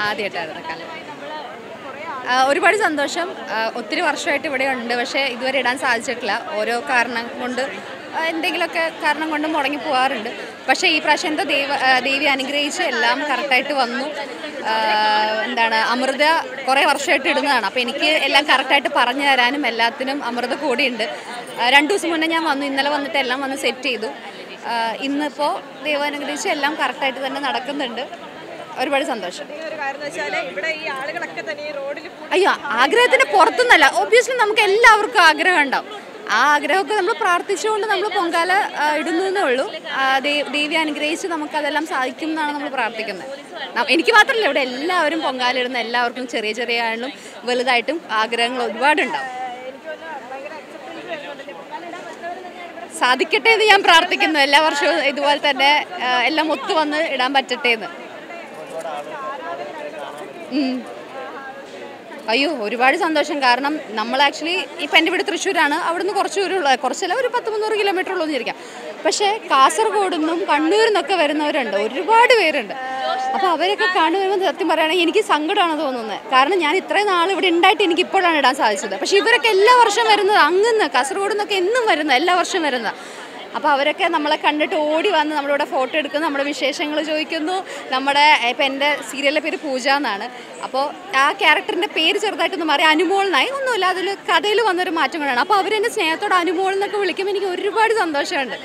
ആദ്യമായിട്ടായിരുന്നു കല. ഒരുപാട് സന്തോഷം. ഒത്തിരി വർഷമായിട്ട് ഇവിടെ ഉണ്ട്, പക്ഷേ ഇതുവരെ ഇടാൻ സാധിച്ചിട്ടില്ല. ഓരോ കാരണം കൊണ്ട്, എന്തെങ്കിലുമൊക്കെ കാരണം കൊണ്ട് മുടങ്ങി പോകാറുണ്ട്. പക്ഷേ ഈ പ്രാവശ്യം എന്താ ദേവി അനുഗ്രഹിച്ച് എല്ലാം കറക്റ്റായിട്ട് വന്നു. എന്താണ്, അമൃത കുറേ വർഷമായിട്ട് ഇടുന്നതാണ്. അപ്പോൾ എനിക്ക് എല്ലാം കറക്റ്റായിട്ട് പറഞ്ഞു തരാനും എല്ലാത്തിനും അമൃത കൂടിയുണ്ട്. 2 ദിവസം മുന്നേ ഞാൻ വന്നു, ഇന്നലെ വന്നിട്ട് എല്ലാം വന്ന് സെറ്റ് ചെയ്തു. ഇന്നിപ്പോൾ ദൈവാനുഗ്രഹിച്ച് എല്ലാം കറക്റ്റായിട്ട് തന്നെ നടക്കുന്നുണ്ട്. ഒരുപാട് സന്തോഷം. അയ്യോ, ആഗ്രഹത്തിന് പുറത്തുനിന്നല്ല. ഒബ്വിയസ്ലി നമുക്ക് എല്ലാവർക്കും ആഗ്രഹം ഉണ്ടാവും. ആ ആഗ്രഹമൊക്കെ നമ്മൾ പ്രാർത്ഥിച്ചുകൊണ്ട് നമ്മൾ പൊങ്കാല ഇടുന്നതേ ഉള്ളൂ. ദേവി അനുഗ്രഹിച്ച് നമുക്കതെല്ലാം സാധിക്കും എന്നാണ് നമ്മൾ പ്രാർത്ഥിക്കുന്നത്. എനിക്ക് മാത്രമല്ല, ഇവിടെ എല്ലാവരും പൊങ്കാല ഇടുന്ന എല്ലാവർക്കും ചെറിയ ചെറിയ ആണെങ്കിലും വലുതായിട്ടും ആഗ്രഹങ്ങൾ ഒരുപാടുണ്ടാവും. സാധിക്കട്ടെ എന്ന് ഞാൻ പ്രാർത്ഥിക്കുന്നു. എല്ലാ വർഷവും ഇതുപോലെ തന്നെ എല്ലാം ഒത്തു വന്ന് ഇടാൻ പറ്റട്ടെ എന്ന്. അയ്യോ, ഒരുപാട് സന്തോഷം. കാരണം നമ്മൾ ആക്ച്വലി ഇപ്പം എൻ്റെ വീട് തൃശ്ശൂരാണ്. അവിടുന്ന് കുറച്ച് ദൂരമുള്ള, കുറച്ചല്ല, ഒരു 100-300 കിലോമീറ്റർ ഉള്ളൂ എന്നിരിക്കാം. പക്ഷേ കാസർഗോഡ് നിന്നും കണ്ണൂരിൽ നിന്നൊക്കെ വരുന്നവരുണ്ട്, ഒരുപാട് പേരുണ്ട്. അപ്പോൾ അവരൊക്കെ കാണുമ്പോൾ സത്യം പറയുകയാണെങ്കിൽ എനിക്ക് സങ്കടമാണ് തോന്നുന്നത്. കാരണം ഞാൻ ഇത്രയും നാൾ ഇവിടെ ഉണ്ടായിട്ട് എനിക്ക് ഇപ്പോഴാണ് ഇടാൻ സാധിച്ചത്. പക്ഷേ ഇവരൊക്കെ എല്ലാ വർഷം വരുന്നത്, അങ്ങന്ന് കാസർഗോഡ് നിന്നൊക്കെ എന്നും വരുന്നത്, എല്ലാ വർഷം വരുന്നത്. അപ്പോൾ അവരൊക്കെ നമ്മളെ കണ്ടിട്ട് ഓടി വന്ന് നമ്മളിവിടെ ഫോട്ടോ എടുക്കുന്നു, നമ്മുടെ വിശേഷങ്ങൾ ചോദിക്കുന്നു. ഇപ്പം എൻ്റെ സീരിയലിൻ്റെ പേര് പൂജ എന്നാണ്. അപ്പോൾ ആ ക്യാരക്ടറിൻ്റെ പേര് ചെറുതായിട്ടൊന്ന് മാറി അനുമോൾ എന്നായി. ഒന്നുമില്ല, അതിൽ കഥയിൽ വന്നൊരു മാറ്റം കൊണ്ടാണ്. അപ്പോൾ അവരെന്നെ സ്നേഹത്തോടെ അനുമോൾ എന്നൊക്കെ വിളിക്കുമ്പോൾ എനിക്ക് ഒരുപാട് സന്തോഷമുണ്ട്.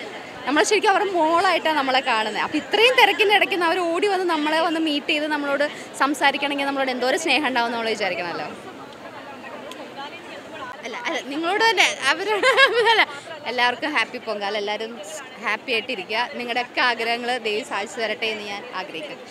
നമ്മൾ ശരിക്കും അവരുടെ മോളായിട്ടാണ് നമ്മളെ കാണുന്നത്. അപ്പോൾ ഇത്രയും തിരക്കിൻ്റെ ഇടയ്ക്ക് അവർ ഓടി വന്ന് നമ്മളെ വന്ന് മീറ്റ് ചെയ്ത് നമ്മളോട് സംസാരിക്കണമെങ്കിൽ നമ്മളോട് എന്തോരം സ്നേഹം ഉണ്ടാവും നമ്മൾ വിചാരിക്കണമല്ലോ. അല്ല നിങ്ങളോട് തന്നെ അവരോട് എല്ലാവർക്കും ഹാപ്പി പൊങ്കാല. എല്ലാവരും ഹാപ്പി ആയിട്ടിരിക്കുക. നിങ്ങളുടെയൊക്കെ ആഗ്രഹങ്ങൾ ദൈവം സാധിച്ചു തരട്ടെ എന്ന് ഞാൻ ആഗ്രഹിക്കുന്നു.